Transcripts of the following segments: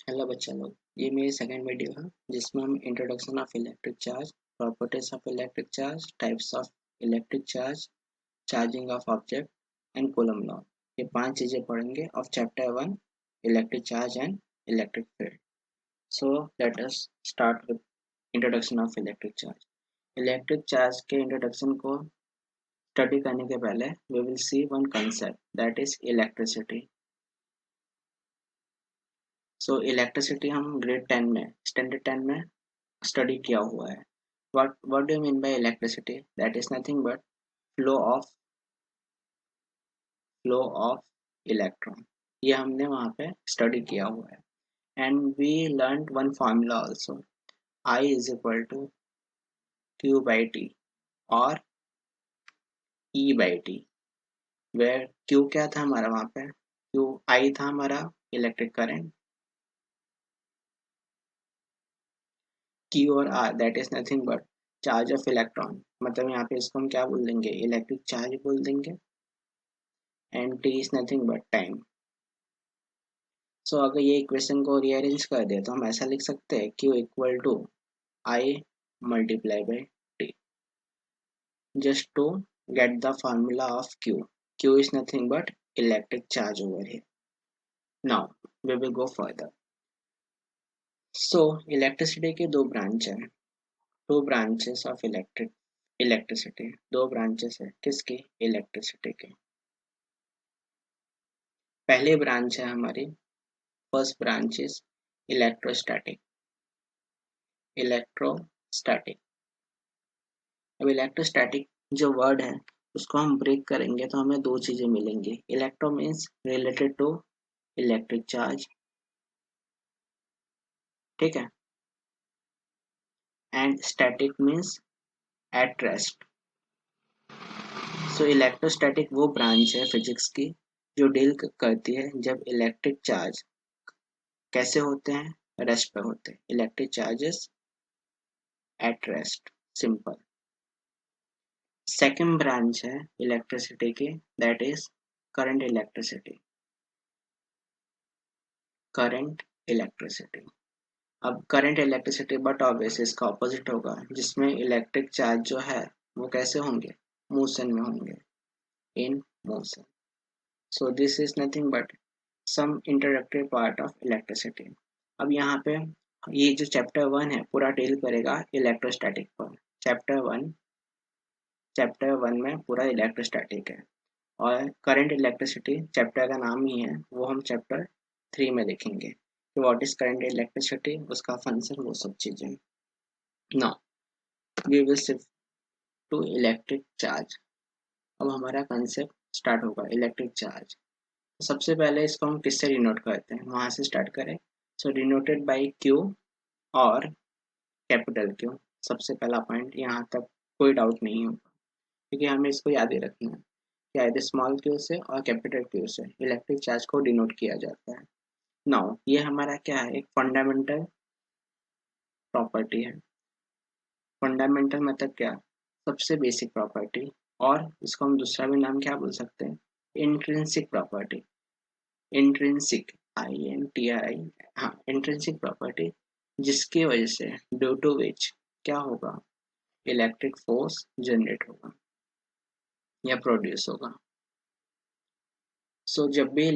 Hello बच्चा लोग, ये मेरी सेकंड वीडियो है जिसमें हम introduction of electric charge, properties of electric charge, types of electric charge, charging of object and coulomb law, ये 5 चीज़ें पढ़ेंगे of chapter 1 electric charge and electric field. So let us start with introduction of electric charge. Electric charge के introduction को study करने के पहले we will see one concept that is electricity. So electricity हम grade 10 में standard 10 में study किया हुआ है। What do you mean by electricity? That is nothing but flow of flow of electron. ये हमने वहाँ पे स्टडी किया हुआ है। And we learned one formula also. I is equal to Q by T और E by T. Where Q क्या था हमारा वहाँ पे? Q I था हमारा इलेक्ट्रिक करंट, Q और R that is nothing but charge of electron. मतलब यहाँ पे इसको हम क्या बोल देंगे? इलेक्ट्रिक चार्ज बोल देंगे। And T is nothing but time. So अगर ये इक्वेशन को रीअरेंज कर दे तो हम ऐसा लिख सकते हैं Q equal to I multiply by T, just to get the formula of Q. Q is nothing but electric charge over here. Now we will go further. So electricity के दो ब्रांच हैं, टू ब्रांचेस ऑफ इलेक्ट्रिसिटी। दो branches है किसकी? Electricity के। पहली branch है हमारी, first branch is electrostatic. Electrostatic अब इलेक्ट्रोस्टैटिक जो वर्ड है उसको हम ब्रेक करेंगे तो हमें दो चीजें मिलेंगी। Electro means related to electric charge, ठीक है, and static means at rest. So electrostatic वो ब्रांच है फिजिक्स की जो डील करती है जब इलेक्ट्रिक चार्ज कैसे होते हैं? रेस्ट पे होते हैं। Electric charges at rest, simple. Second branch है इलेक्ट्रिसिटी की, that is current electricity. Current electricity अब करंट इलेक्ट्रिसिटी बट ऑब्वियस इसका ऑपोजिट होगा, जिसमें इलेक्ट्रिक चार्ज जो है वो कैसे होंगे? मोशन में होंगे, in motion. So this is nothing but some introductory part of electricity. अब यहाँ पे ये जो चैप्टर 1 है पूरा डील करेगा इलेक्ट्रोस्टैटिक पर। चैप्टर 1 में पूरा इलेक्ट्रोस्टैटिक है, और करंट इलेक्ट्रिसिटी चैप्टर का नाम ही है, वो हम चैप्टर 3 में देखेंगे कि व्हाट इज करंट इलेक्ट्रिसिटी, उसका फंक्शन, वो सब चीजें। Now we will shift to electric charge. अब हमारा कंसेप्ट स्टार्ट होगा इलेक्ट्रिक चार्ज। तो सबसे पहले इसको हम किससे डिनोट करते हैं, वहां से स्टार्ट करें। सो डिनोटेड बाई क्यू और कैपिटल क्यू। सबसे पहला पॉइंट, यहाँ तक कोई डाउट नहीं होगा क्योंकि हमें इसको याद ही रखना है कि आइदर स्मॉल क्यू से और कैपिटल क्यू से इलेक्ट्रिक चार्ज को डिनोट किया जाता है। नाउ ये हमारा क्या है? एक फंडामेंटल प्रॉपर्टी है। फंडामेंटल मतलब क्या? सबसे बेसिक प्रॉपर्टी, और इसको हम दूसरा भी नाम क्या बोल सकते हैं? Intrinsic property. इंट्रिंसिक, INTRI, हाँ, इंट्रिंसिक प्रॉपर्टी, जिसकी वजह से ड्यू टू विच क्या होगा? इलेक्ट्रिक फोर्स जनरेट होगा या प्रोड्यूस होगा। सो जब भी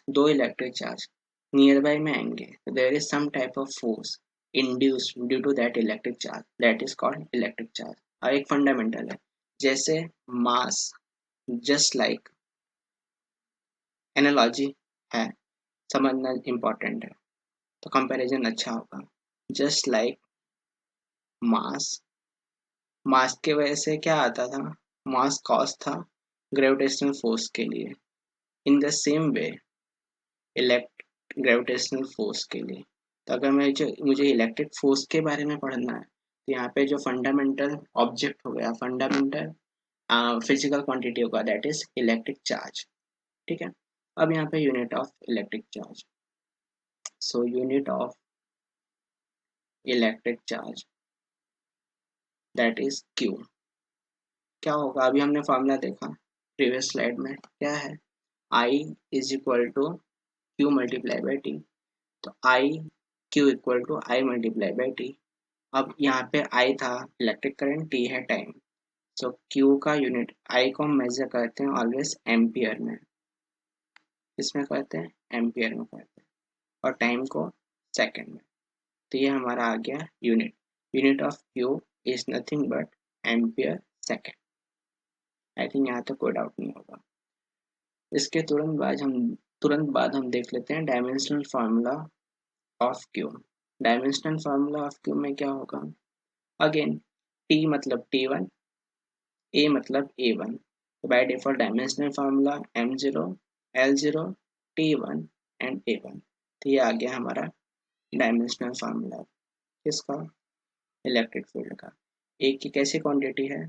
दो इलेक्ट्रिक चार्ज नियर बाय में आएंगे तो there is some type of force induced due to that electric charge, that is called electric charge. और एक फंडामेंटल है, जैसे मास, जस्ट लाइक, एनालॉजी है, समझना इम्पोर्टेंट है तो कंपैरिजन अच्छा होगा। जस्ट लाइक मास, मास की वजह से क्या आता था? मास कॉज था ग्रेविटेशनल फोर्स के लिए। In the same way elect gravitational force के लिए। तो अगर मुझे इलेक्ट्रिक फोर्स के बारे में पढ़ना है तो यहाँ पे जो फंडामेंटल ऑब्जेक्ट हो गया, फंडामेंटल फिजिकल क्वांटिटी होगा, दैट इज इलेक्ट्रिक चार्ज, ठीक है। अब यहाँ पे unit of electric charge. So unit of electric charge that is Q. क्या होगा? अभी हमने फॉर्मूला देखा प्रीवियस स्लाइड में, क्या है? I is equal to Q multiply by T. तो I Q equal to I multiply by T. अब यहाँ पे आई था इलेक्ट्रिक करंट, टी है टाइम। सो क्यू का यूनिट, आई को हम मेजर करते हैं ऑलवेज एम्पियर में, इसमें करते हैं एम्पियर में करते हैं, और टाइम को सेकंड में। तो ये हमारा आ गया unit. Unit of Q is nothing but ampere second. I think यहाँ तक कोई डाउट नहीं होगा। इसके तुरंत बाद हम देख लेते हैं dimensional formula of Q. Dimensional formula of Q में क्या होगा? अगेन टी मतलब टी1, ए मतलब ए1। तो by default dimensional formula m0 l0 t1 and a1। तो ये आ गया हमारा डायमेंशनल फार्मूला किसका? इलेक्ट्रिक फील्ड का। एक की कैसी क्वांटिटी है?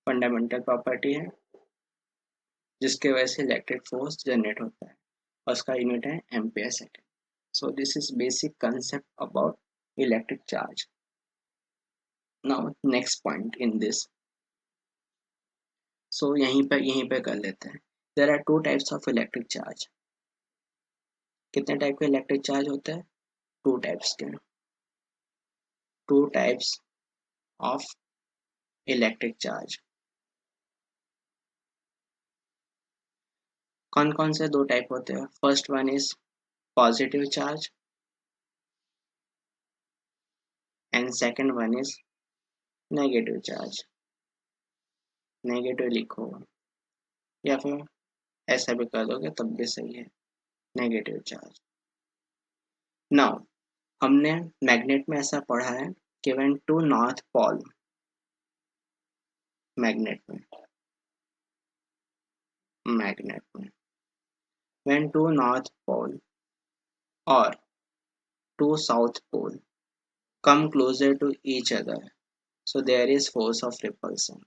फंडामेंटल प्रॉपर्टी है, जिसके वजह से इलेक्ट्रिक फोर्स जनरेट होता है, और उसका यूनिट है ampere second. So this is basic concept about electric charge. Now next point in this, so यहीं पे कर लेते हैं। There are two types of electric charge. कितने टाइप के इलेक्ट्रिक चार्ज होते हैं? टू टाइप्स के। Two types of electric charge. कौन कौन से दो टाइप होते हैं? First one is positive charge and second one is negative charge. Negative लिखो या फिर ऐसा भी कर दोगे तब भी सही है, नेगेटिव चार्ज। नाउ हमने मैग्नेट में ऐसा पढ़ा है कि when two north pole, magnet में व्हेन टू नॉर्थ पोल और two south pole come closer to each other, so there is force of repulsion.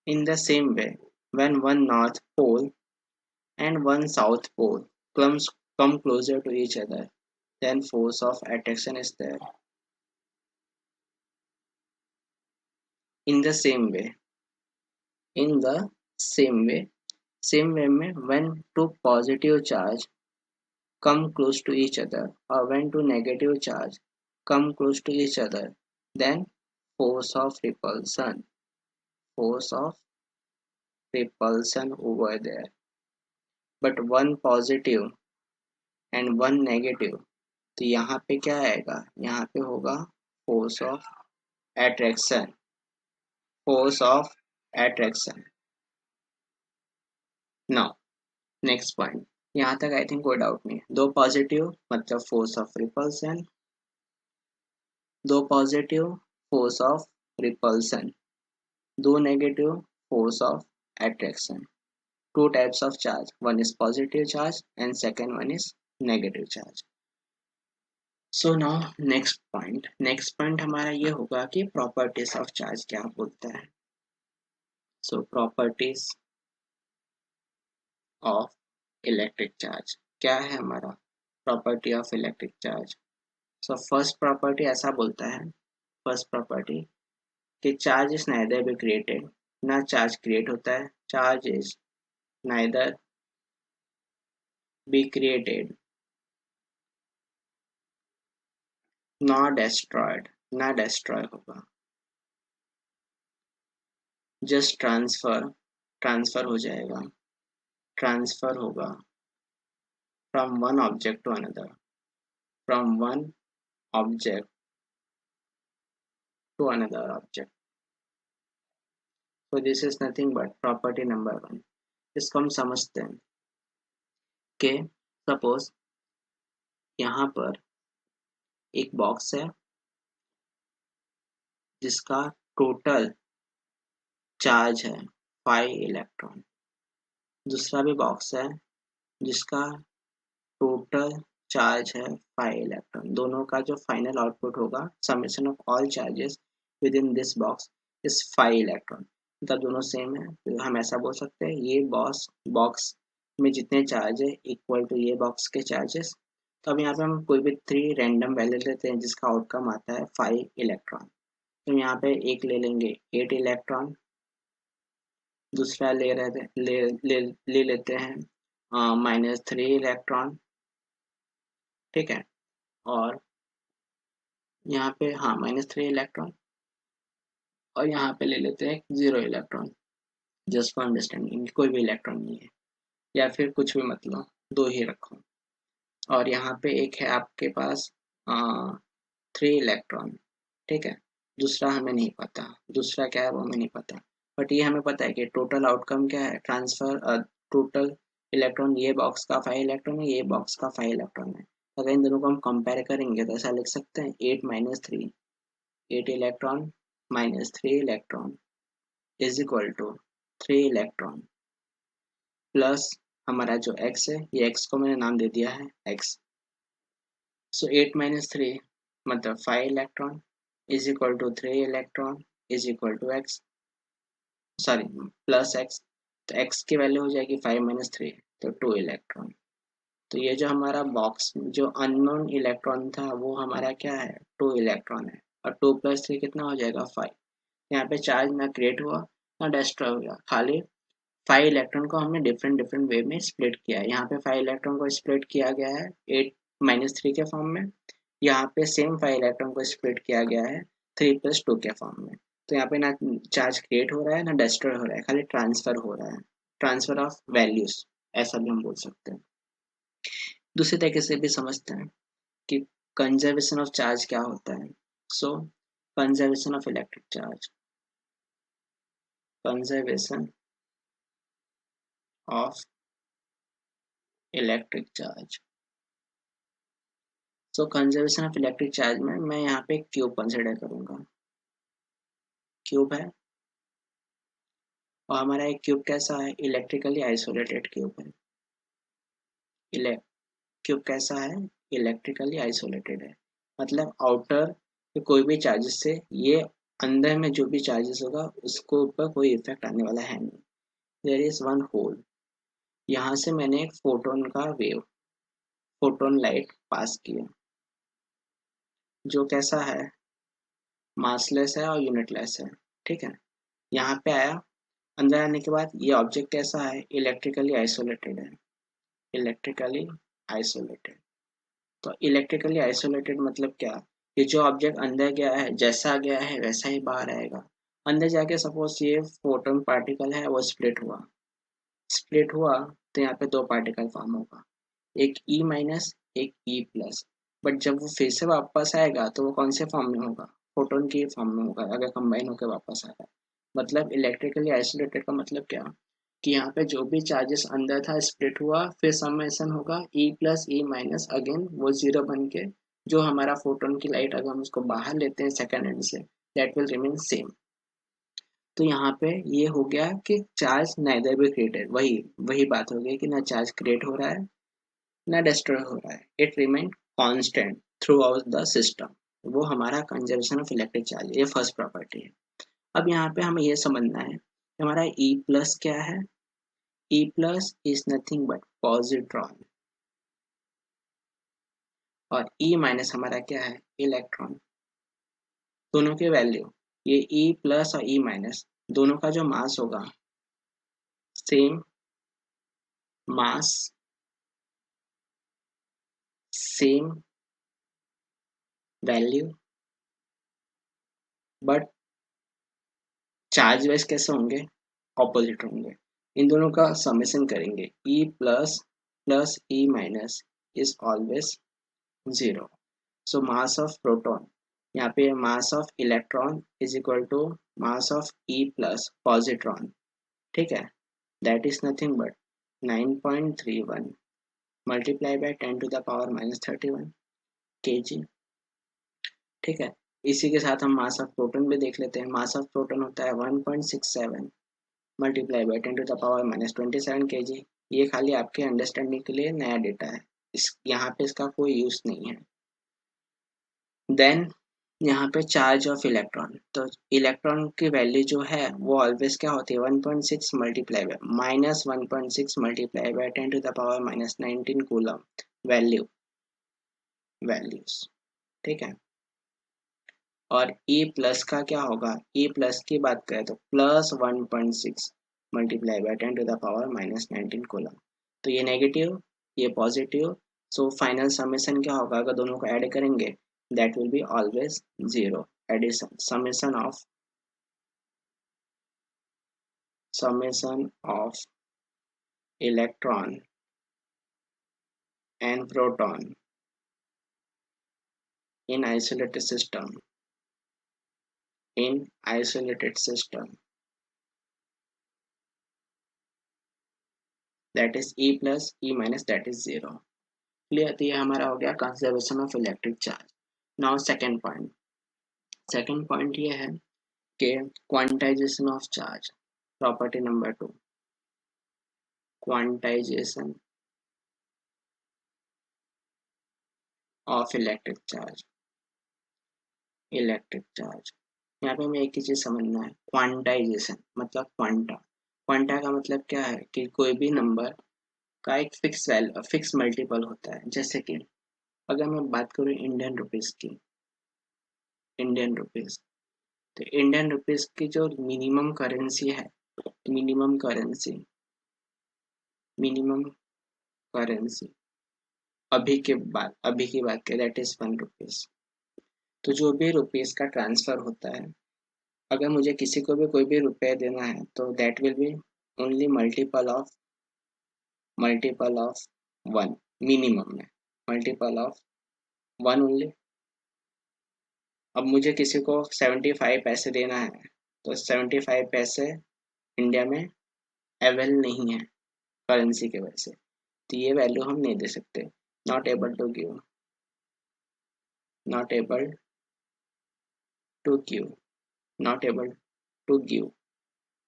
In the same way, when one north pole and one south pole come closer to each other, then force of attraction is there. In the same way, in the same way में when two positive charge come close to each other or when two negative charge come close to each other, then force of repulsion over there. But one positive and one negative, तो यहाँ पे क्या आएगा? यहाँ पे होगा force of attraction. Force of attraction. Now next point, यहाँ तक आई थिंक कोई डाउट नहीं है। दो पॉजिटिव मतलब फोर्स ऑफ रिपल्सन, दो पॉजिटिव फोर्स ऑफ रिपल्सन, दो negative force of attraction. Two types of charge, one is positive charge and second one is negative charge. So now next point हमारा ये होगा कि properties of charge क्या बोलता है। So properties of electric charge क्या है हमारा? property of electric charge. So first property ऐसा बोलता है, first property कि charge is neither be created, ना charge create होता है, charge is neither be created not destroyed, ना destroy होगा, जस्ट ट्रांसफर हो जाएगा, ट्रांसफर होगा from one object to another, from one object to another object. So this is nothing but property number 1। इसको हम समझते हैं कि सपोज यहाँ पर एक बॉक्स है जिसका टोटल चार्ज है 5 इलेक्ट्रॉन, दूसरा भी बॉक्स है जिसका टोटल चार्ज है 5 इलेक्ट्रॉन। दोनों का जो फाइनल आउटपुट होगा summation of all charges with in this box is 5 electron. मतलब दोनों सेम है, तो हम ऐसा बोल सकते हैं ये बॉक्स में जितने चार्ज है इक्वल टू ये बॉक्स के चार्जेस। तो अब यहाँ पे हम कोई भी 3 रैंडम वैल्यू लेते हैं जिसका आउटकम आता है 5 इलेक्ट्रॉन। तो यहाँ पे एक ले लेंगे 8 इलेक्ट्रॉन, दूसरा ले लेते हैं -3 इलेक्ट्रॉन, ठीक है। और यहाँ पे हाँ -3 इलेक्ट्रॉन, और यहाँ पे ले लेते हैं 0 इलेक्ट्रॉन, जस्ट फॉर अंडरस्टैंडिंग, कोई भी इलेक्ट्रॉन नहीं है, या फिर कुछ भी मतलब 2 ही रखो। और यहाँ पे एक है आपके पास 3 इलेक्ट्रॉन, ठीक है। दूसरा हमें नहीं पता, दूसरा क्या है वो हमें नहीं पता, बट ये हमें पता है कि टोटल आउटकम क्या है, ट्रांसफर टोटल इलेक्ट्रॉन, ये बॉक्स का 5 इलेक्ट्रॉन है, ये बॉक्स का 5 इलेक्ट्रॉन है। अगर इन दोनों को हम कंपेयर करेंगे तो ऐसा लिख सकते हैं 8 electron -3 electron is equal to 3 electron plus हमारा जो x है, ये x को मैंने नाम दे दिया है x। सो 8 - 3 मतलब 5 electron is equal to 3 electron is equal to x, sorry plus x। तो x की वैल्यू हो जाएगी 5 - 3, तो 2 इलेक्ट्रॉन। तो ये जो हमारा बॉक्स जो अननोन इलेक्ट्रॉन था वो हमारा क्या है, 2 इलेक्ट्रॉन है। और 2 + 3 कितना हो जाएगा 5। यहाँ पे चार्ज ना क्रिएट हुआ ना डिस्ट्रॉय हुआ, खाली 5 इलेक्ट्रॉन को हमने डिफरेंट डिफरेंट वे में स्प्लिट किया है। यहाँ पे 5 इलेक्ट्रॉन को स्प्लिट किया गया है 8 - 3 के फॉर्म में, यहाँ पे सेम 5 इलेक्ट्रॉन को स्प्लिट किया गया है 3 + 2 के फॉर्म में। तो यहाँ पे ना चार्ज क्रिएट हो रहा है ना डिस्ट्रॉय हो रहा है, खाली ट्रांसफर हो रहा है, ट्रांसफर ऑफ वैल्यूज, ऐसा भी हम बोल सकते हैं। दूसरे तरीके से भी समझते हैं कि कंजर्वेशन ऑफ चार्ज क्या होता है। So conservation of electric charge, conservation of electric charge. So conservation of electric charge में मैं यहाँ पे एक क्यूब कंसिडर करूंगा, क्यूब है, और हमारा एक क्यूब कैसा है, इलेक्ट्रिकली आइसोलेटेड क्यूब है। क्यूब कैसा है, इलेक्ट्रिकली आइसोलेटेड है, मतलब आउटर के कोई भी चार्जेस से ये अंदर में जो भी चार्जेस होगा उसको ऊपर कोई इफेक्ट आने वाला है नहीं। देयर इज वन होल, यहाँ से मैंने एक फोटोन का वेव, फोटोन लाइट पास किया, जो कैसा है, मासलेस है और यूनिटलेस है, ठीक है। यहाँ पे आया, अंदर आने के बाद ये ऑब्जेक्ट कैसा है, इलेक्ट्रिकली आइसोलेटेड है, इलेक्ट्रिकली आइसोलेटेड। तो इलेक्ट्रिकली आइसोलेटेड मतलब क्या, ये जो ऑब्जेक्ट अंदर गया है जैसा गया है वैसा ही बाहर आएगा। अंदर जाके सपोज ये फोटोन पार्टिकल है वो स्प्लिट हुआ तो यहाँ पे 2 पार्टिकल फॉर्म होगा, एक E-, एक E+। बट जब वो फिर से वापस आएगा तो वो कौन से फॉर्म में होगा, फोटोन के फॉर्म में होगा, अगर कंबाइन होकर वापस आएगा। मतलब इलेक्ट्रिकली आइसोलेटेड का मतलब क्या, कि यहाँ पे जो भी चार्जेस अंदर था स्प्लिट हुआ, फिर समेशन होगा E+E-, अगेन वो 0 बन के, जो हमारा फोटोन की लाइट अगर हम उसको बाहर लेते हैं सेकेंड हैंड से, दैट विल रिमेन सेम। तो यहाँ पे ये हो गया कि चार्ज नाइदर बी क्रिएटेड, वही वही बात हो गई कि ना चार्ज क्रिएट हो रहा है ना डिस्ट्रॉय हो रहा है, it remain constant through out the system. वो हमारा कंजर्वेशन ऑफ इलेक्ट्रिक चार्ज, ये फर्स्ट प्रॉपर्टी है। अब यहाँ पे हमें ये समझना है कि हमारा E+ क्या है, E+ is nothing but positron, और E- हमारा क्या है, इलेक्ट्रॉन। दोनों के वैल्यू, ये E+ और E- दोनों का जो मास होगा, same mass, same value, but charge wise कैसे होंगे, ऑपोजिट होंगे। इन दोनों का समेशन करेंगे, E++E- is always 0। So mass of proton, यहाँ पे mass of electron is equal to mass of E+ positron, ठीक है। That is nothing but 9.31 multiply by 10⁻⁻31 kg, ठीक है। इसी के साथ हम मास ऑफ प्रोटॉन भी देख लेते हैं। मास ऑफ प्रोटॉन होता है 1.67 मल्टीप्लाई बाय 10⁻⁻27 kg। ये खाली आपके अंडरस्टैंडिंग के लिए नया डेटा है, इस यहाँ पे इसका कोई यूज नहीं है। देन यहाँ पे चार्ज ऑफ इलेक्ट्रॉन, तो इलेक्ट्रॉन की वैल्यू जो है वो ऑलवेज क्या होती है, 1.6 multiply bye -1.6 multiply bye 10⁻⁻19 coulomb values, ठीक है। और E+ का क्या होगा, E+ की बात करें तो +1.6, multiply by 10 to the power minus 19 coulomb. तो ये नेगेटिव, ये पॉजिटिव, सो फाइनल समेशन क्या होगा अगर दोनों को ऐड करेंगे, that will be always zero. Addition, summation of electron and proton in isolated system that is E plus E minus that is zero। Clear. तो ये हमारा हो गया conservation of electric charge. Now second point ये है कि quantization of charge. Property number 2, quantization of electric charge. यहाँ पे हमें एक ही चीज समझना है, क्वांटाइजेशन मतलब क्वांटा का मतलब क्या है कि कोई भी नंबर का एक फिक्स मल्टीपल होता है। जैसे कि अगर मैं बात करूँ इंडियन रुपीस की, तो इंडियन रुपीस की जो मिनिमम करेंसी है, मिनिमम करेंसी अभी की बात करें दैट इज 1 रुपीस। तो जो भी रुपीस का ट्रांसफर होता है, अगर मुझे किसी को भी कोई भी रुपए देना है तो that will B only multiple of 1, minimum में मल्टीपल ऑफ 1 ओनली। अब मुझे किसी को 75 पैसे देना है तो 75 पैसे इंडिया में अवेल नहीं है करेंसी के वजह से, तो ये वैल्यू हम नहीं दे सकते। Not able to give, not able to give, not able to give,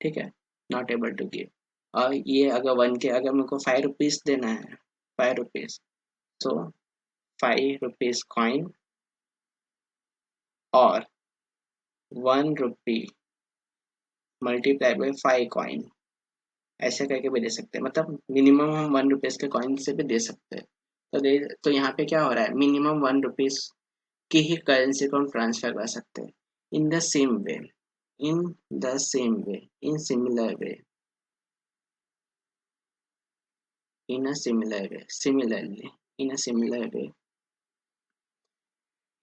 ठीक है, नॉट एबल टू गिव। और ये अगर 1 के, अगर मेरे को 5 रुपीज देना है, 5 रुपीज, सो 5 रुपीज कॉइन और 1 रुपी मल्टीप्लाई बाई 5 कॉइन, ऐसे करके भी दे सकते हैं। मतलब मिनिमम हम 1 रुपीज के कॉइन से भी दे सकते हैं। तो यहाँ पे क्या हो रहा है, मिनिमम 1 रुपीज की ही करेंसी को हम ट्रांसफर कर सकते हैं। In the same way, in the same way, in similar way, in a similar way, similarly, in a similar way,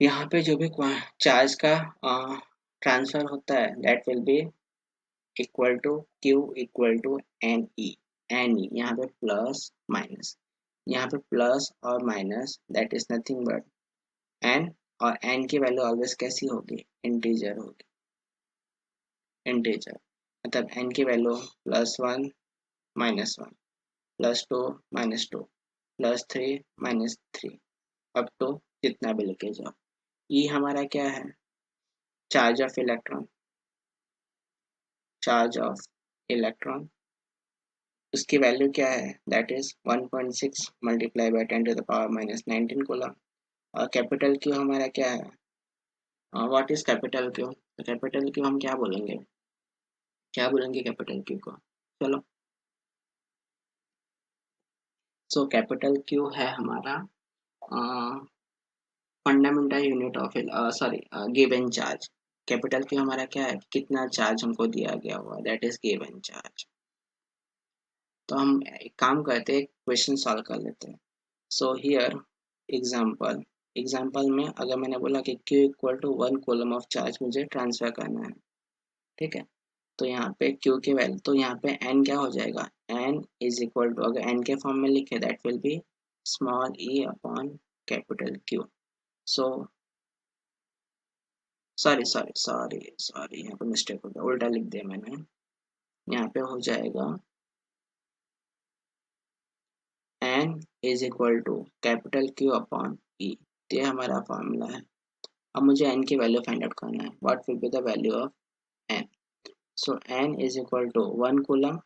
यहाँ पे जो भी चार्ज का ट्रांसफर होता है that will be equal to Q equal to N E. यहाँ पे plus minus, यहाँ पे प्लस और minus that is nothing but N, और एन की वैल्यू ऑलवेज कैसी होगी, इंटीजर होगी, इंटीजर। मतलब एन की वैल्यू +1 -1 +2 -2 +3 -3 अप टू जितना भी लेके जाओ। ये हमारा क्या है, चार्ज ऑफ इलेक्ट्रॉन, उसकी वैल्यू क्या है, that is 1.6 multiply by 10 to the power -19 coulomb. और कैपिटल क्यू हमारा क्या है, व्हाट इज कैपिटल क्यू, तो कैपिटल क्यू हम क्या बोलेंगे कैपिटल क्यू को, चलो। सो कैपिटल क्यू है हमारा fundamental unit of given charge. Capital Q हमारा क्या है, कितना चार्ज हमको दिया गया हुआ, दैट इज गिवन चार्ज। तो हम एक काम करते हैं, क्वेश्चन सॉल्व कर लेते हैं। सो हियर एग्जाम्पल में अगर मैंने बोला कि Q equal to 1 coulomb of charge मुझे ट्रांसफर करना है, ठीक है। तो यहाँ पे Q की वैल्यू, तो यहाँ पे N क्या हो जाएगा, N इज इक्वल टू, अगर N के फॉर्म में लिखे that will B small e upon capital Q। So sorry यहाँ पे मिस्टेक हो गया, उल्टा लिख दिया मैंने। यहाँ पे हो जाएगा N is equal to capital Q upon E, ये हमारा फॉर्मूला है। अब मुझे n की वैल्यू फाइंड आउट करना है, what will be the value of n। So n is equal to 1 coulomb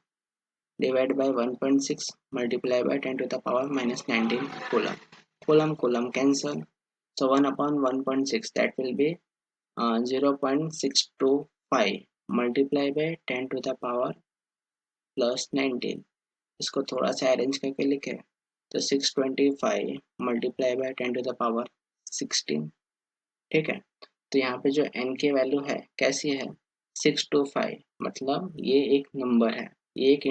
divide by 1.6 multiply by 10 to the power -19 coulomb, coulomb cancel, so 1 upon 1.6 that will be 0.625 multiply by 10 to the power +19। इसको थोड़ा सा arrange करके लिखे तो 625 multiply by 10 to the power 16, ठीक है। तो यहाँ पे जो n की वैल्यू है कैसी है, 625, मतलब ये एक नंबर है, ये एक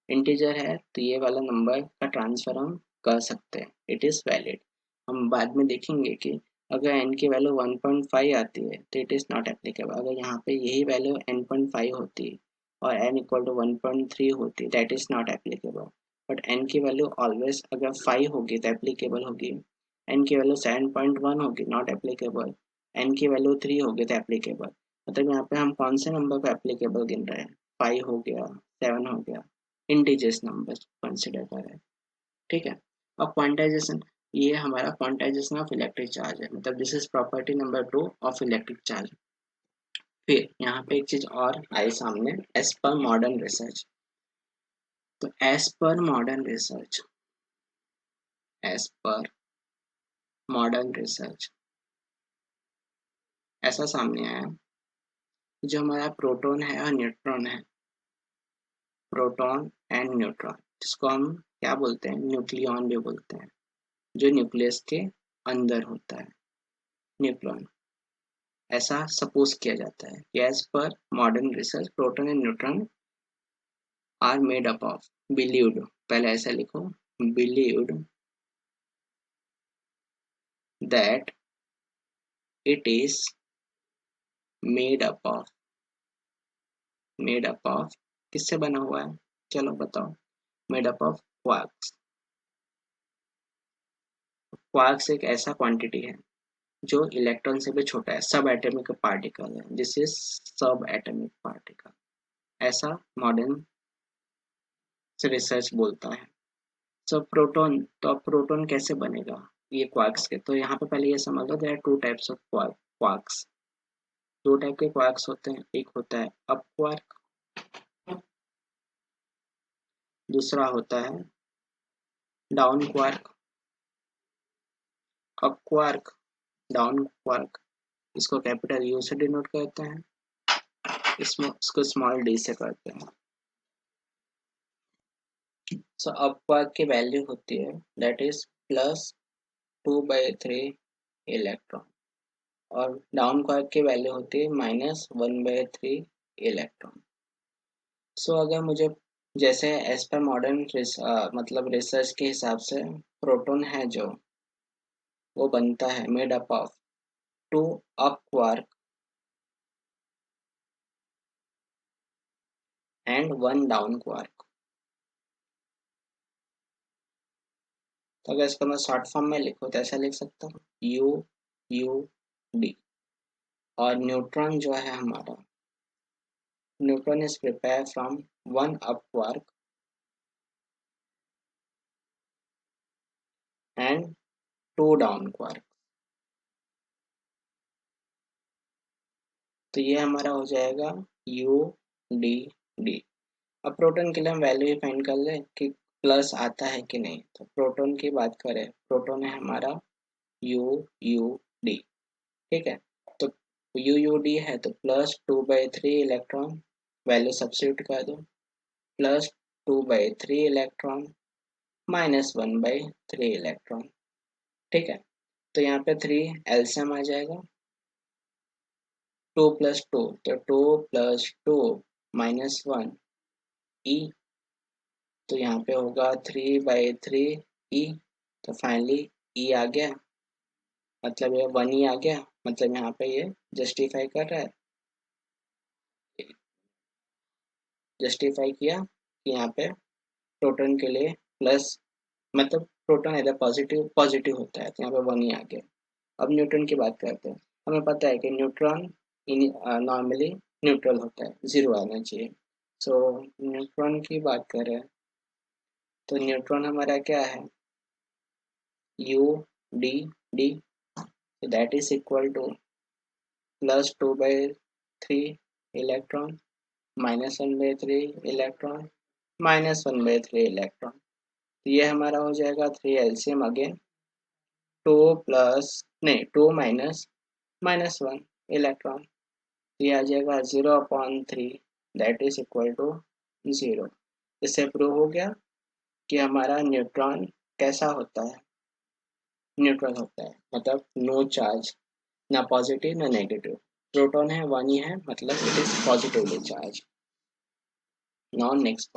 इंटीजर है तो ये वाला नंबर का ट्रांसफर हम कर सकते हैं, इट इज़ वैलिड। हम बाद में देखेंगे कि अगर n की वैल्यू 1.5 आती है तो इट इज़ नॉट एप्लीकेबल। अगर यहाँ पे यही वैल्यू n.5 होती और n इक्वल टू 1.3 होती that is not applicable. But n की वैल्यू ऑलवेज अगर 5 होगी तो एप्लीकेबल होगी, n की वैल्यू 7.1 होगी नॉट एप्लीकेबल, n की वैल्यू 3 होगी तो एप्लीकेबल। मतलब यहाँ पे हम कौन से नंबर को एप्लीकेबल गिन रहे हैं, 5 हो गया, 7 हो गया, इंटीजर्स नंबर कंसिडर कर रहे हैं। ठीक है। और क्वांटाइजेशन, ये हमारा क्वांटाइजेशन ऑफ इलेक्ट्रिक चार्ज है, मतलब this is property number 2 of electric charge. फिर यहाँ पे एक चीज और आई सामने, एज पर मॉडर्न रिसर्च। तो as per modern research, as per modern research ऐसा सामने आया, जो हमारा प्रोटॉन है और न्यूट्रॉन है, प्रोटॉन एंड न्यूट्रॉन, जिसको हम क्या बोलते हैं, न्यूक्लियॉन भी बोलते हैं, जो न्यूक्लियस के अंदर होता है, न्यूक्लियॉन। ऐसा सपोज किया जाता है कि as per modern research proton and neutron are made up of, believed, पहले ऐसा लिखो, believed that it is made up of, made up of किससे बना हुआ है, चलो बताओ, made up of quarks. Quarks एक ऐसा क्वांटिटी है जो इलेक्ट्रॉन से भी छोटा है, सब एटॉमिक पार्टिकल है, दिस इज सब एटॉमिक पार्टिकल, ऐसा मॉडर्न रिसर्च बोलता है। सो प्रोटॉन, तो अब प्रोटॉन कैसे बनेगा, ये क्वार्क्स के, तो यहाँ पे पहले ये समझ लो, there are two types of quarks. दो टाइप के क्वार्क्स होते हैं, एक होता है अप क्वार्क, दूसरा होता है down quark. Up quark, down quark, इसको कैपिटल यू से डिनोट करते हैं, इसको स्मॉल डी से करते हैं। सो अप क्वार्क की वैल्यू होती है दैट इज +2/3 इलेक्ट्रॉन, और डाउन क्वार्क की वैल्यू होती है -1/3 इलेक्ट्रॉन। सो अगर मुझे, जैसे एज पर मॉडर्न मतलब रिसर्च के हिसाब से प्रोटॉन है जो, वो बनता है made up of 2 up quark and 1 down quark. तो अगर इसको मैं शॉर्ट फॉर्म में लिखूँ तो ऐसा लिख सकता हूँ, UUD। और न्यूट्रॉन जो है हमारा, neutron is prepare from 1 up quark and 2 down quark. तो ये हमारा हो जाएगा UDD। अब प्रोटॉन के लिए हम वैल्यू ही फाइंड कर ले कि प्लस आता है कि नहीं। तो प्रोटॉन की बात करें, प्रोटॉन है हमारा UUD, ठीक है। तो UUD है तो +2/3 इलेक्ट्रॉन, वैल्यू सब्स्टिट्यूट कर दो, +2/3 इलेक्ट्रॉन -1/3 इलेक्ट्रॉन, ठीक है। तो यहाँ पे 3 एलसीएम आ जाएगा, 2 + 2, तो 2 + 2 -1 ई, तो यहाँ पे होगा 3/3 ई। तो फाइनली ई आ गया, मतलब ये 1 ही आ गया, मतलब यहाँ पे ये जस्टिफाई कर रहा है, जस्टिफाई किया कि यहाँ पे प्रोटॉन के लिए प्लस, मतलब प्रोटॉन इधर पॉजिटिव पॉजिटिव होता है, तो यहाँ पे 1 ही आ गया। अब न्यूट्रॉन की बात करते हैं। हमें पता है कि न्यूट्रॉन नॉर्मली न्यूट्रल होता है, जीरो आना चाहिए। सो न्यूट्रॉन की बात करें तो न्यूट्रॉन हमारा क्या है, UDD, that is equal to +2/3 electron -1/3 electron -1/3 electron. तो ये हमारा हो जाएगा 3 एलसीएम अगेन, 2 प्लस, नहीं 2 -1 इलेक्ट्रॉन, ये आ जाएगा 0/3, दैट इज इक्वल टू 0। इससे प्रूव हो गया कि हमारा न्यूट्रॉन कैसा होता है, न्यूट्रल होता है, मतलब नो चार्ज, ना पॉजिटिव ना नेगेटिव। प्रोटॉन है 1 ही है, मतलब it is positively charge. Now next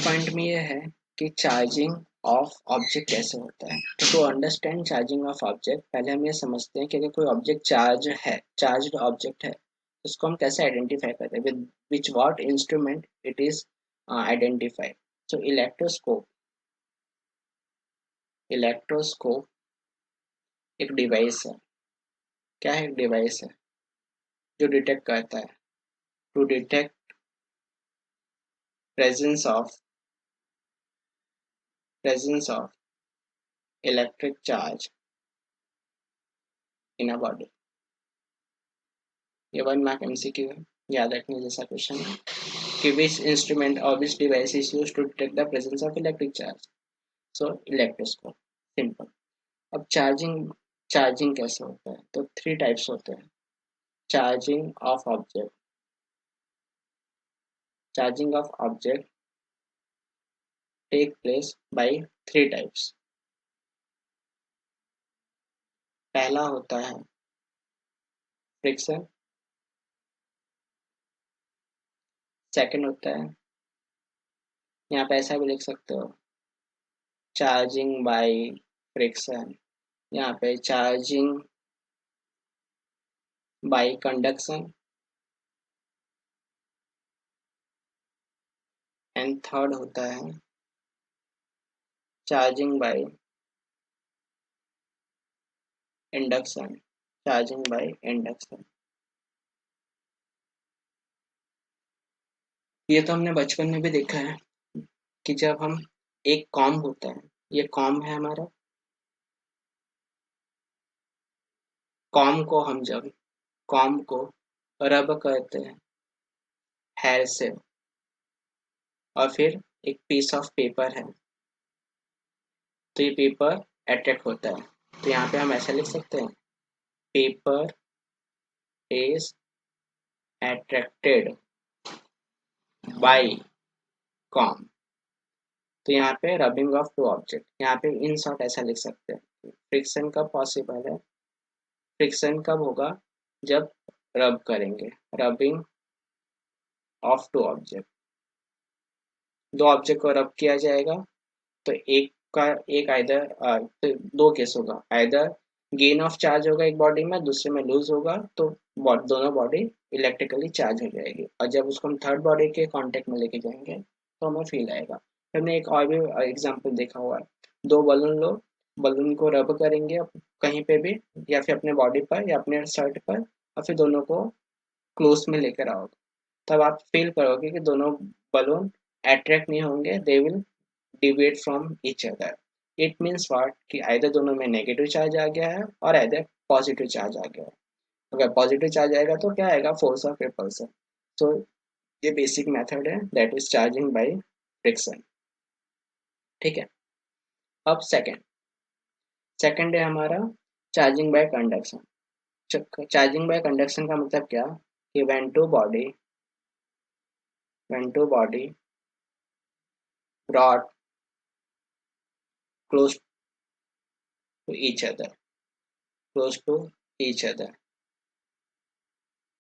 point में ये है कि चार्जिंग ऑफ ऑब्जेक्ट कैसे होता है। तो to understand charging of object पहले हम ये समझते हैं कि अगर कोई ऑब्जेक्ट चार्ज्ड ऑब्जेक्ट है तो उसको हम कैसे आइडेंटिफाई करते हैं, with which what instrument it is identified. So electroscope एक डिवाइस है। क्या है? एक डिवाइस है जो डिटेक्ट करता है, to detect presence of presence of electric charge in a body. ये 1 मार्क एमसीक्यू है, याद रखने जैसा क्वेश्चन है कि विच इंस्ट्रूमेंट और which device is used to detect the presence of electric charge. So electroscope, simple. अब चार्जिंग कैसे होता है? तो 3 टाइप्स होते हैं। Charging of object charging of object take place by 3 types. पहला होता है फ्रिक्शन, सेकंड होता है, यहाँ पे ऐसा भी लिख सकते हो, चार्जिंग बाय फ्रिक्शन, यहाँ पे charging by conduction, and third होता है charging by induction charging by induction. ये तो हमने बचपन में भी देखा है कि जब हम एक कॉम होता है, ये कॉम है हमारा, जब कॉम को रब करते हैं हेयर से, और फिर एक पीस ऑफ पेपर है तो ये पेपर अट्रैक्ट होता है। तो यहाँ पे हम ऐसा लिख सकते हैं, paper is attracted by com. तो यहाँ पे रबिंग ऑफ टू ऑब्जेक्ट, यहाँ पे इन शॉर्ट ऐसा लिख सकते हैं, फ्रिक्शन कब पॉसिबल है, फ्रिक्शन कब होगा, जब रब करेंगे, रबिंग ऑफ टू ऑब्जेक्ट, दो ऑब्जेक्ट को रब किया जाएगा तो एक का एक आइदर तो दो केस होगा, आइदर गेन ऑफ चार्ज होगा एक बॉडी में, दूसरे में लूज होगा, तो दोनों बॉडी इलेक्ट्रिकली चार्ज हो जाएगी, और जब उसको हम थर्ड बॉडी के कांटेक्ट में लेके जाएंगे तो हमें फील आएगा। हमने एक और भी एग्जांपल देखा हुआ है, दो बलून लो, बलून को रब करेंगे कहीं पे भी, या फिर अपने बॉडी पर या अपने शर्ट पर, और फिर दोनों को क्लोज में लेकर आओगे, तब आप फील करोगे कि दोनों बलून अट्रैक्ट नहीं होंगे, they will deviate from each other. It means what कि आइदर दोनों में नेगेटिव चार्ज आ गया है और आइदर पॉजिटिव चार्ज आ गया है। अगर पॉजिटिव चार्ज आएगा तो क्या आएगा, फोर्स ऑफ रिपल्सन। सो ये बेसिक मेथड है, that is charging by friction. ठीक है। अब सेकंड है हमारा charging by conduction. Charging by conduction का मतलब क्या, कि when two body brought close to each other close to each other,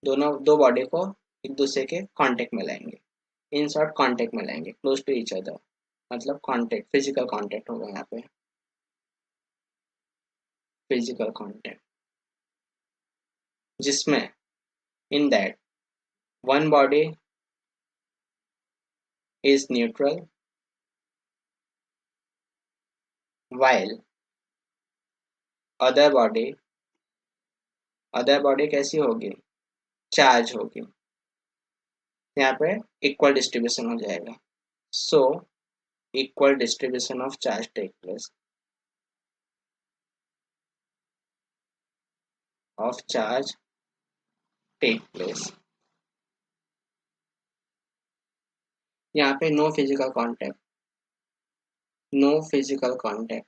दोनों दो बॉडी को एक दूसरे के कांटेक्ट में लाएंगे, इन शॉर्ट कांटेक्ट में लाएंगे, क्लोज टू ईच अदर मतलब कांटेक्ट, फिजिकल कांटेक्ट होगा यहाँ पे, फिजिकल कांटेक्ट, जिसमें in that one body is neutral while other body कैसी होगी, चार्ज होगी, यहाँ पे इक्वल डिस्ट्रीब्यूशन हो जाएगा। So equal distribution of charge take place. यहाँ पे no physical contact, no physical contact,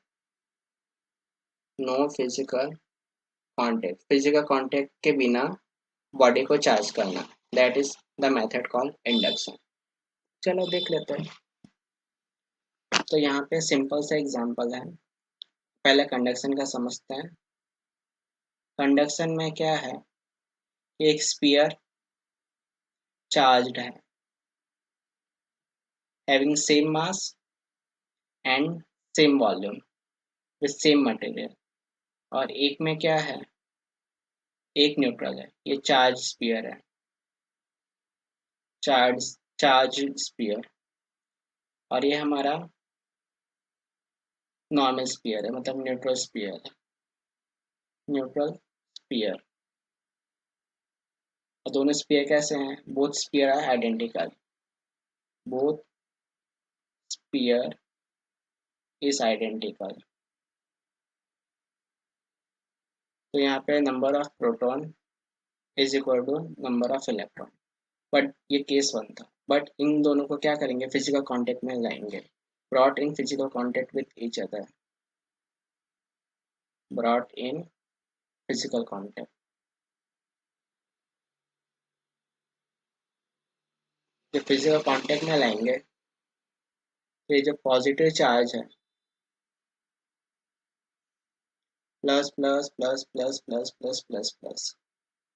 no physical contact, physical contact के बिना बॉडी को चार्ज करना, that is the method called induction. चलो देख लेते हैं। तो यहाँ पे सिंपल सा एग्जांपल है, पहले कंडक्शन का समझते हैं। कंडक्शन में क्या है, एक स्फीयर चार्ज्ड है, having same mass and same volume with same material. और एक में क्या है, एक न्यूट्रल है, ये चार्ज स्फीयर है, चार्ज चार्ज स्फीयर। और ये हमारा नॉर्मल स्फीयर है, मतलब न्यूट्रल स्फीयर है, न्यूट्रल स्फीयर। और दोनों स्फीयर कैसे हैं, both sphere are identical, both sphere is identical. तो यहाँ पे number of proton is equal to number of electron. But ये केस वन था, बट इन दोनों को क्या करेंगे, फिजिकल कांटेक्ट में लाएंगे, brought in physical contact with each other, brought in physical contact. जो फिजिकल कांटेक्ट में लाएंगे, तो ये जो पॉजिटिव चार्ज है, plus plus plus plus plus plus plus plus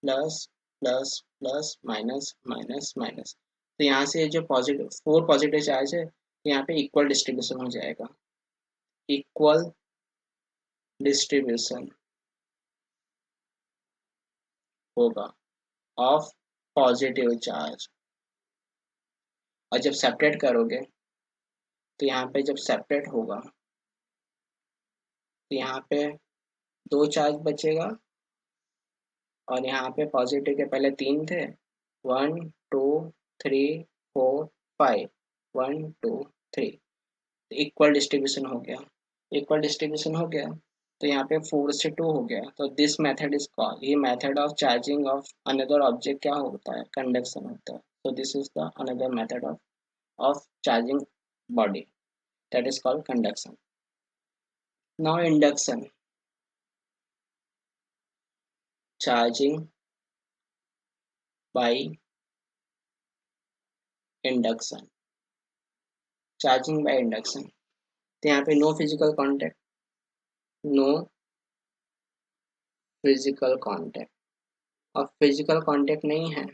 plus plus plus minus minus minus, तो यहाँ से जो पॉजिटिव, फोर पॉजिटिव चार्ज है, यहाँ पे इक्वल डिस्ट्रीब्यूशन हो जाएगा, इक्वल डिस्ट्रीब्यूशन होगा ऑफ पॉजिटिव चार्ज। और जब सेपरेट करोगे, तो यहाँ पे जब सेपरेट होगा, तो यहाँ पे दो चार्ज बचेगा, और यहाँ पे पॉजिटिव के पहले तीन थे, 1 2 3 4 5, 1 2 3, इक्वल डिस्ट्रीब्यूशन हो गया, इक्वल डिस्ट्रीब्यूशन हो गया। तो यहाँ पे 4 से 2 हो गया, तो दिस मेथड इज कॉल्ड, ये method of charging of another object क्या होता है, कंडक्शन होता है। so this is the another method of charging body, that is called conduction. Now induction, charging by induction, charging by induction। तो यहाँ पे no physical contact, no physical contact, और physical contact नहीं है,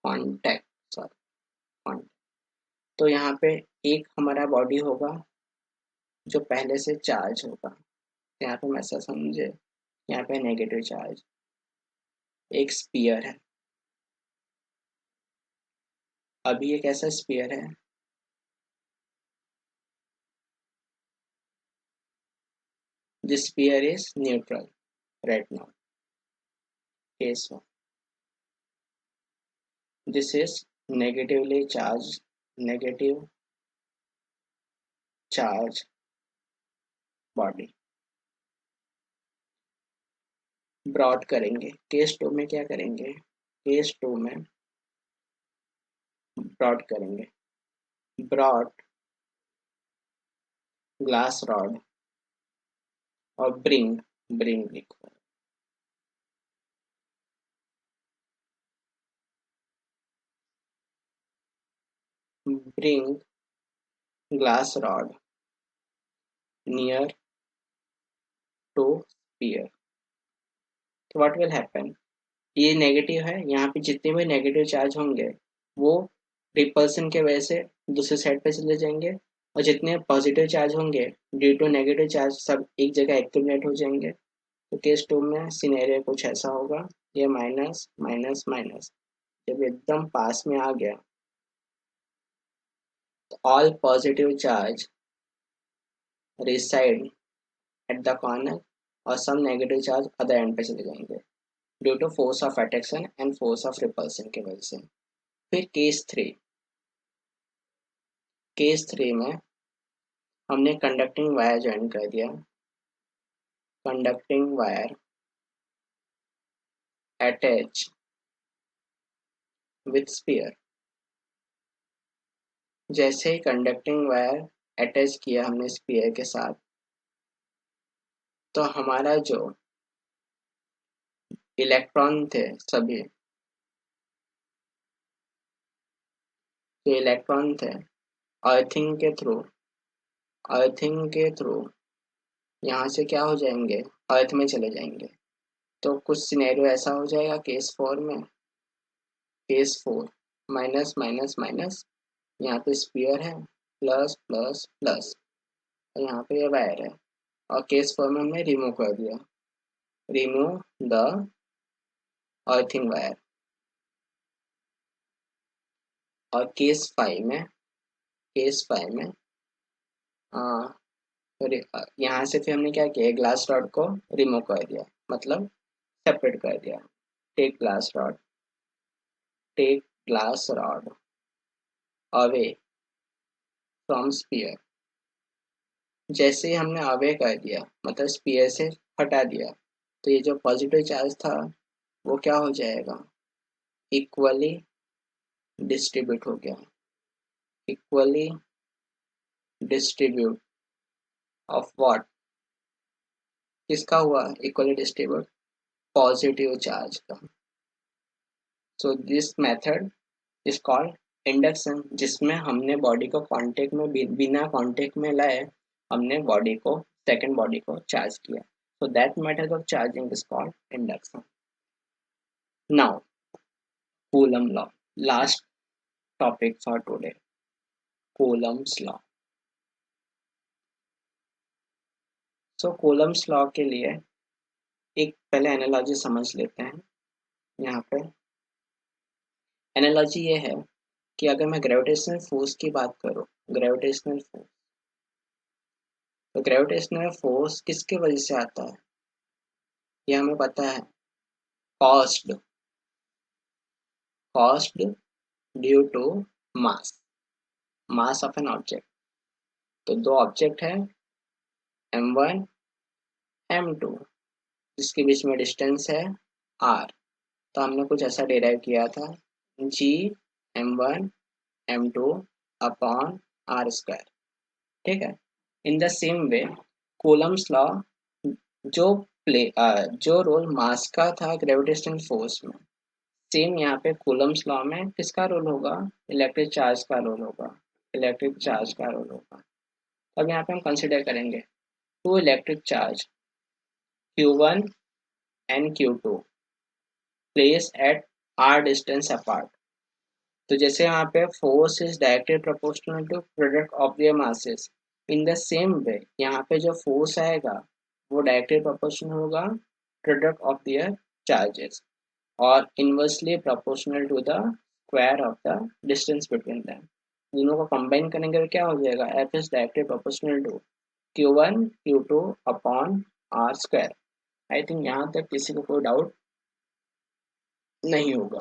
कांटेक्ट, सॉरी कांटेक्ट। तो यहाँ पे एक हमारा बॉडी होगा जो पहले से चार्ज होगा, तो यहाँ पे हम ऐसा समझे, यहाँ पे नेगेटिव चार्ज, एक स्पीयर है। अभी ये कैसा स्पीयर है, this sphere is neutral right now, case 1, this is negatively charged, negative charge body। ब्रॉड करेंगे, केस 2 में क्या करेंगे, केस 2 में ब्रॉड करेंगे, ब्रॉड ग्लास रॉड, और ब्रिंग, ब्रिंग लिखो, bring glass rod near to sphere. तो व्हाट विल हैपन, ये नेगेटिव है, यहाँ पे जितने भी नेगेटिव चार्ज होंगे वो रिपल्सन के वजह से दूसरे साइड पे चले जाएंगे, और जितने पॉजिटिव चार्ज होंगे ड्यू टू नेगेटिव चार्ज सब एक जगह एक्यूमुलेट हो जाएंगे। तो केस 2 में सिनेरियो कुछ ऐसा होगा, ये माइनस माइनस माइनस जब एकदम पास में आ गया, तो all positive charge reside at the corner, और some negative charge other end पे चले जाएंगे due to force of attraction and force of repulsion की वजह से। फिर केस 3 में हमने कंडक्टिंग वायर ज्वाइन कर दिया, conducting wire attach with sphere. जैसे ही कंडक्टिंग वायर अटैच किया हमने स्पीयर के साथ, तो हमारा जो इलेक्ट्रॉन थे सभी, जो इलेक्ट्रॉन थे अर्थिंग के थ्रू, अर्थिंग के थ्रू यहाँ से क्या हो जाएंगे, अर्थ में चले जाएंगे। तो कुछ सिनेरियो ऐसा हो जाएगा केस 4 में, केस 4 माइनस माइनस माइनस, यहाँ पे स्पीयर है, प्लस प्लस प्लस, और यहाँ पे ये वायर है, और केस 4 में हमने रिमूव कर दिया, रिमूव द अर्थिंग वायर। और केस 5 में यहाँ से फिर हमने क्या किया, ग्लास रॉड को रिमूव कर दिया, मतलब सेपरेट कर दिया। Take glass rod, take glass rod away from sphere. जैसे ही हमने अवे कर दिया, मतलब स्पीयर से हटा दिया, तो ये जो पॉजिटिव चार्ज था वो क्या हो जाएगा, इक्वली डिस्ट्रीब्यूट हो गया, इक्वली डिस्ट्रीब्यूट ऑफ व्हाट, किसका हुआ इक्वली डिस्ट्रीब्यूट, पॉजिटिव चार्ज का। So this method is called induction, जिसमें हमने बॉडी को कांटेक्ट में बिना कांटेक्ट में लाए हमने बॉडी को, सेकंड बॉडी को चार्ज किया। So that method of charging is called induction. Now coulomb law, last topic for today, Coulomb's law. So Coulomb's law के लिए एक पहले एनालॉजी समझ लेते हैं। यहाँ पे एनालॉजी ये है कि अगर मैं ग्रेविटेशनल फोर्स की बात करूँ, ग्रेविटेशनल फोर्स, तो ग्रेविटेशनल फोर्स किसके वजह से आता है, ये हमें पता है, caused, caused due to mass, mass of an object. तो दो ऑब्जेक्ट है m1 m2, जिसके बीच में डिस्टेंस है r। तो हमने कुछ ऐसा डिराइव किया था, g m1 m2 upon r square, ठीक है। In the same way Coulomb's law, जो जो रोल मास का था ग्रेविटेशनल फोर्स में, सेम यहाँ पे कूलम्स लॉ में किसका रोल होगा, इलेक्ट्रिक चार्ज का रोल होगा, इलेक्ट्रिक चार्ज का रोल होगा। अब यहाँ पे हम कंसिडर करेंगे two electric charge Q1 and Q2 placed at r distance apart। तो जैसे यहाँ पे force is directly proportional to product of their masses, in the same way यहाँ पे जो फोर्स आएगा वो डायरेक्टली प्रोपोर्शनल होगा प्रोडक्ट ऑफ देयर चार्जेस, और inversely proportional to the square of the distance between them. दोनों को कंबाइन करेंगे तो क्या हो जाएगा, F is directly proportional to Q1 Q2 upon R square. I think यहाँ तक किसी को कोई डाउट नहीं होगा।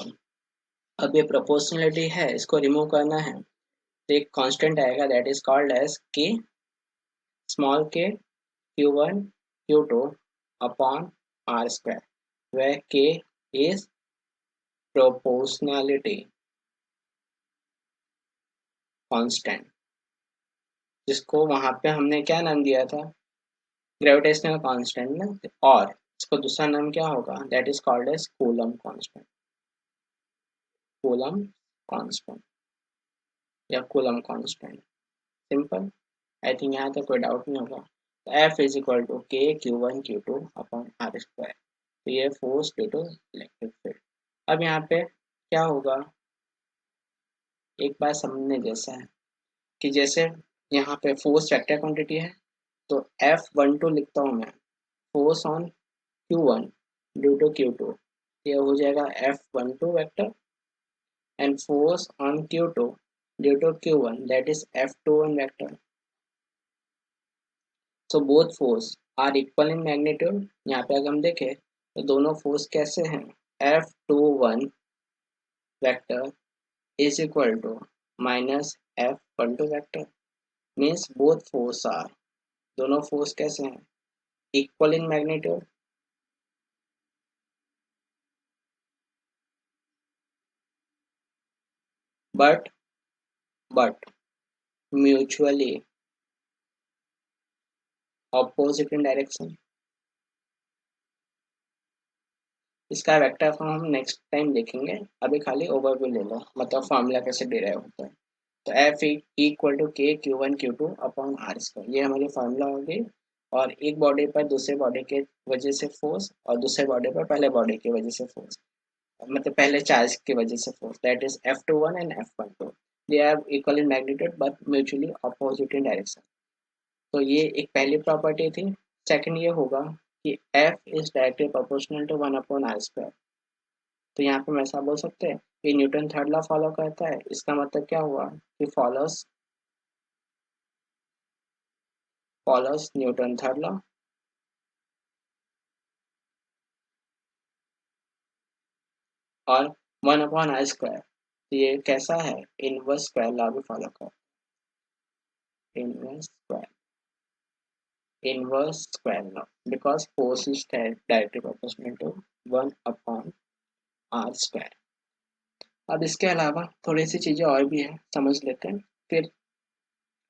अब ये प्रोपोर्शनलिटी है, इसको रिमूव करना है, तो एक कांस्टेंट आएगा that is called as K, small K, Q1 Q2 upon R square, where k is proportionality constant, जिसको वहां पे हमने क्या नाम दिया था, ग्रेविटेशनल कांस्टेंट ना, और इसको दूसरा नाम क्या होगा, that is called as Coulomb constant, Coulomb constant या Coulomb constant, simple. I think यहाँ तक कोई डाउट नहीं होगा। तो F is equal to K Q1 Q2 upon R square, तो ये force due to electric field. अब यहाँ पे क्या होगा, एक बात समझने जैसा है कि जैसे यहाँ पे फोर्स वेक्टर क्वांटिटी है, तो F12 लिखता हूँ मैं, force on Q1 due to Q2, ये हो जाएगा F12 vector, and force on Q2 due to Q1 that is F21 vector. So both force are equal in magnitude. यहाँ पे अगर हम देखें तो दोनों फोर्स कैसे हैं, F21 vector is equal to minus F12 vector, means both force are, दोनों फोर्स कैसे हैं, equal in magnitude. But mutually opposite in direction. इसका वेक्टर फॉर्म हम नेक्स्ट टाइम देखेंगे, अभी खाली ओवरव्यू ले लो, मतलब फॉर्मूला कैसे डिराइव होता है। तो F equal to K Q1 Q2 upon R square, ये हमारी फार्मूला होगी। और एक बॉडी पर दूसरे बॉडी के वजह से फोर्स, और दूसरे बॉडी पर पहले बॉडी की वजह से फोर्स, मतलब पहले चार्ज की वजह से force, that is F21 and F12। They are equal in magnitude but mutually opposite in direction. तो ये एक पहली प्रॉपर्टी थी। सेकंड ये होगा कि F is directly proportional to 1/r²। तो यहाँ पे हम ऐसा बोल सकते हैं कि न्यूटन थर्ड लॉ फॉलो करता है। इसका मतलब क्या हुआ कि फॉलोस न्यूटन थर्ड लॉ और 1/r²। तो ये कैसा है, इनवर्स स्क्वायर लॉ भी फॉलो कर, inverse square, inverse square law because force is directly proportional to 1/r²। अब इसके अलावा थोड़ी सी चीजें और भी है, समझ लेते हैं, फिर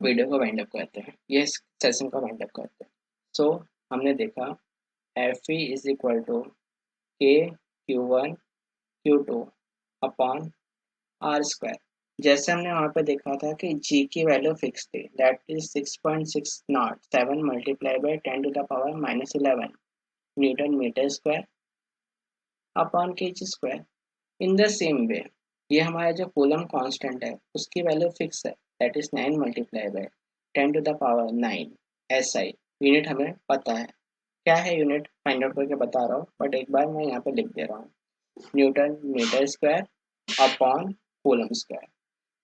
वीडियो को वाइंड अप करते हैं, ये सेशन को वाइंड अप करते हैं। सो हमने देखा F E is equal to K Q1 Q2 upon r²। जैसे हमने वहाँ पे देखा था कि g की वैल्यू फिक्स थी, that is 6.607 multiply by 10⁻⁻11 newton metre square upon kg²। इन द सेम वे ये हमारा जो कूलम कांस्टेंट है उसकी वैल्यू फिक्स है, that is 9 multiply by 10⁹ SI। Unit हमें पता है क्या है, यूनिट फाइंड आउट करके बता रहा हूँ, बट एक बार मैं यहाँ पे लिख दे रहा हूँ, newton metre square upon coulomb square.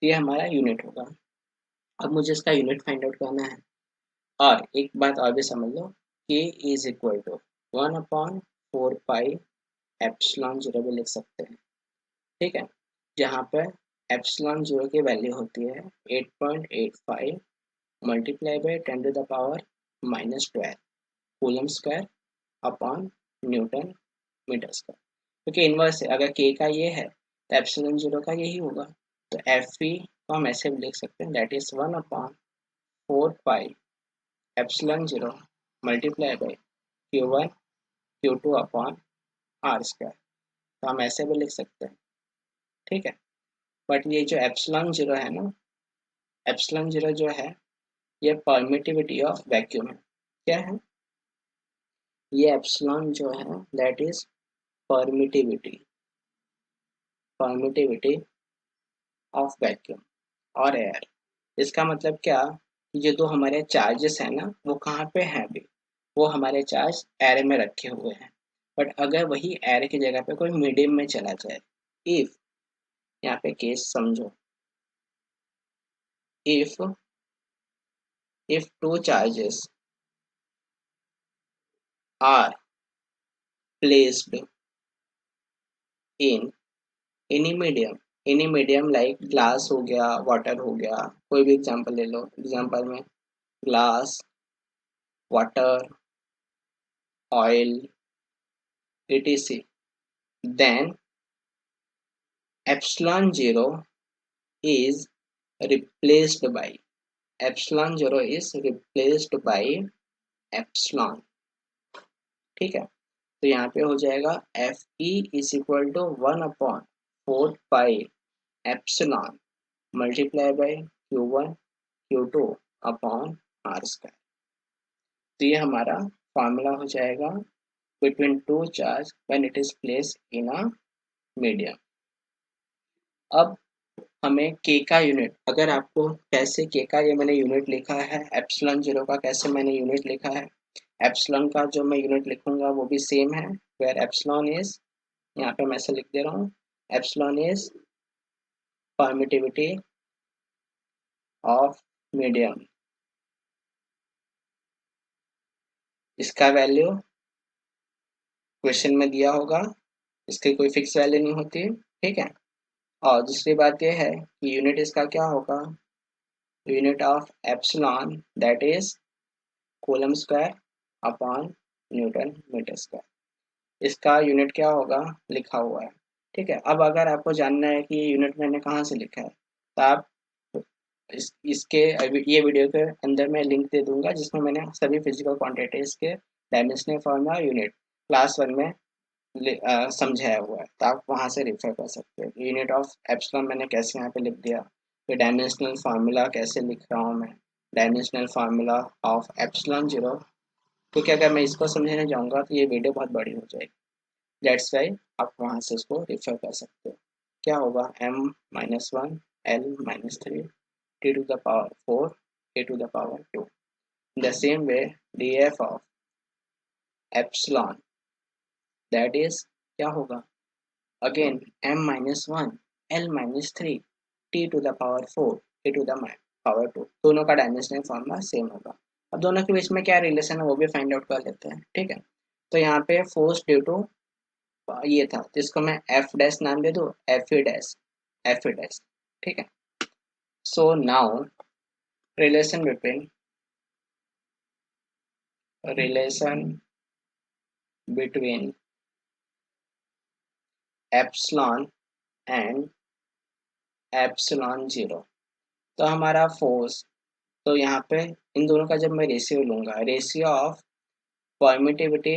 ये हमारा यूनिट होगा। अब मुझे इसका यूनिट फाइंड आउट करना है। और एक बात और भी समझ लो, k is equal to 1/4 pi epsilon zero भी लिख सकते हैं, ठीक है, जहाँ पे एप्सिलॉन जीरो की वैल्यू होती है 8.85 multiply by 10⁻⁻12 coulomb square upon newton metre square. क्योंकि इनवर्स है, अगर के का ये है तो एप्सिलॉन जीरो का यही होगा। तो एफ ई को हम ऐसे भी लिख सकते हैं, that is 1/4 pi epsilon zero multiply by Q1 Q2 upon r²। तो हम ऐसे भी लिख सकते हैं, ठीक है। बट ये जो एप्सिलॉन जीरो है ना, एप्सिलॉन जीरो जो है ये परमिटिविटी ऑफ वैक्यूम है। क्या है ये एप्सिलॉन जो है, that is permittivity, permittivity of vacuum और एयर। इसका मतलब क्या, ये दो हमारे चार्जेस हैं ना वो कहाँ पे हैं अभी, वो हमारे चार्ज एयर में रखे हुए हैं। बट अगर वही एयर की जगह पे कोई मीडियम में चला जाए, इफ, यहाँ पे केस समझो, if two charges are placed in any medium like glass हो गया, वाटर हो गया, कोई भी एग्जांपल ले लो, एग्जांपल में glass, water, oil, etc, then epsilon zero is replaced by, epsilon zero is replaced by epsilon, ठीक है। तो यहाँ पे हो जाएगा F E is equal to 1/4 pi epsilon multiply by Q1 Q2 upon r²। तो ये हमारा फॉर्मूला हो जाएगा between two charge when it is place in a medium. अब हमें के का यूनिट, अगर आपको कैसे के का ये मैंने यूनिट लिखा है, एप्सिलॉन जीरो का कैसे मैंने यूनिट लिखा है, एप्सिलॉन का जो मैं यूनिट लिखूंगा वो भी सेम है, वेयर एप्सिलॉन इज, यहाँ पे मैं ऐसे लिख दे रहा हूँ, epsilon is permittivity of medium. इसका वैल्यू क्वेश्चन में दिया होगा, इसकी कोई फिक्स वैल्यू नहीं होती, ठीक है। और दूसरी बात यह है कि यूनिट इसका क्या होगा, unit of epsilon that is coulomb square upon newton metre square. इसका यूनिट क्या होगा लिखा हुआ है, ठीक है। अब अगर आपको जानना है कि ये यूनिट मैंने कहाँ से लिखा है, तो आप इसके ये वीडियो के अंदर मैं लिंक दे दूंगा जिसमें मैंने सभी फिजिकल क्वांटिटीज के डायमेंशनल फॉर्मूला यूनिट क्लास 1 में समझाया हुआ है, तो आप वहाँ से रेफर कर सकते हो। यूनिट ऑफ एप्सिलॉन मैंने कैसे यहाँ पे लिख दिया, फिर डायमेंशनल फार्मूला कैसे लिख रहा हूँ मैं, dimensional formula of epsilon zero, क्योंकि अगर मैं इसको समझने जाऊँगा तो ये वीडियो बहुत बड़ी हो जाएगी, दैट्स वाई आप वहाँ से इसको रेफर कर सकते हो। क्या होगा m-1 L minus 3 t to the power 4 a to the power 2. In the same way, df of epsilon, that is क्या होगा, again m minus 1 L minus 3 t to the power 4 a to the power 2, दोनों का dimensional formula same होगा। अब दोनों के बीच में क्या रिलेशन है वो भी फाइंड आउट कर लेते हैं, ठीक है। तो यहाँ पे फोर्स ड्यू टू ये था, जिसको मैं एफ डैश नाम दे दूँ, एफ ई डैश, ठीक है। So now relation between epsilon and epsilon zero. तो हमारा फोर्स, तो यहाँ पे इन दोनों का जब मैं रेशियो लूंगा, ratio of permittivity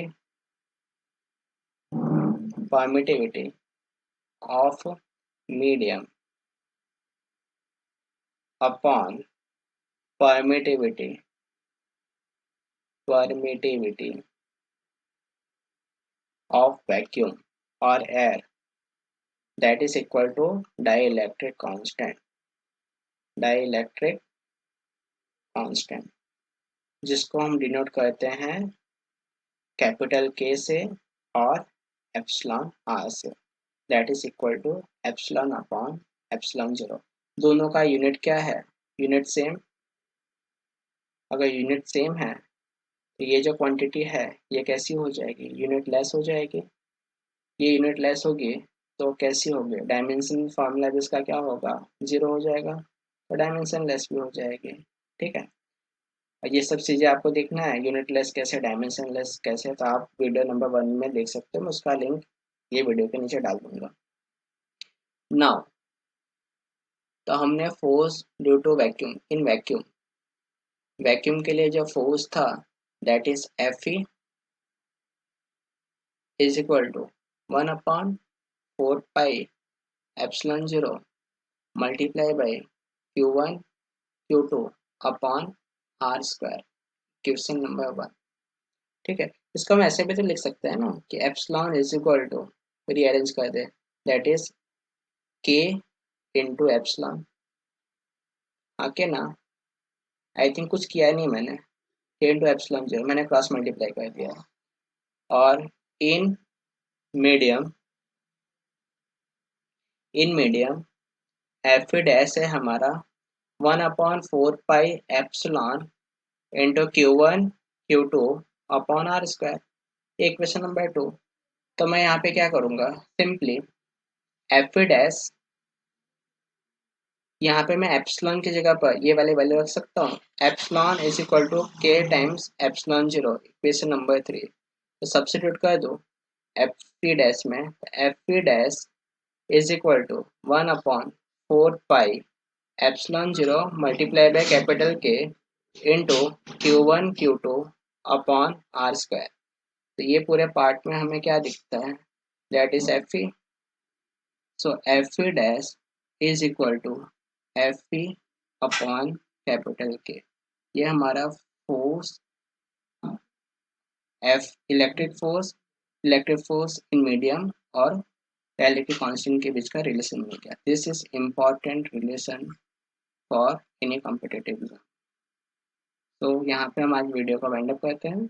of medium upon permittivity of vacuum or air, that is equal to dielectric constant, जिसको हम डिनोट करते हैं कैपिटल के से और एप्सिलॉन आर से, that is equal to epsilon upon epsilon zero. दोनों का यूनिट क्या है, यूनिट सेम। अगर यूनिट सेम है तो ये जो क्वांटिटी है ये कैसी हो जाएगी, यूनिट लेस हो जाएगी। ये यूनिट लेस होगी तो कैसी होगी, डायमेंशन फार्मूला भी इसका क्या होगा, जीरो हो जाएगा, तो डायमेंशन लेस भी हो जाएगी, ठीक है। और ये सब चीज़ें आपको देखना है, यूनिट लेस कैसे, डायमेंशन लेस कैसे, तो आप वीडियो नंबर 1 में देख सकते हो, मैं उसका लिंक ये वीडियो के नीचे डाल दूंगा। नाउ तो हमने force due to vacuum in vacuum के लिए जो फोर्स था that is F E is equal to 1/4 pi epsilon zero multiply by Q1 Q2 upon R square, question number 1, ठीक है। इसको हम ऐसे भी तो लिख सकते हैं ना कि epsilon is equal to, rearrange कर दे, that is K into epsilon, आके ना, आई थिंक कुछ किया नहीं मैंने, के इंटू एप्सिलॉन जीरो मैंने क्रॉस मल्टीप्लाई कर दिया, और इन मीडियम एफ डैश है हमारा 1/4 pi epsilon into Q1 Q2 upon R square. Equation number 2। तो मैं यहाँ पे क्या करूँगा, सिंपली एफ डैश, यहाँ पे मैं एप्सिलॉन की जगह पर ये वाले वैल्यू रख सकता हूँ, epsilon is equal to K times epsilon zero, equation number 3। तो सब्स्टिट्यूट कर दो एफ पी डैश में, F P dash is equal to 1/4 pi epsilon zero multiply by capital K into Q1 Q2 upon R square. तो ये पूरे part में हमें क्या दिखता है, that is F E. So F E dash is equal to F E upon capital K, ये हमारा force F, electric force in medium और डाइलेक्ट्रिक कांस्टेंट के बीच का रिलेशन मिल गया। This is important relation for any competitive exam. तो यहाँ पे हम आज वीडियो का वाइंड अप करते हैं।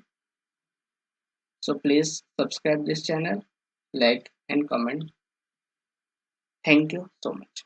So please subscribe this channel, like and comment. Thank you so much.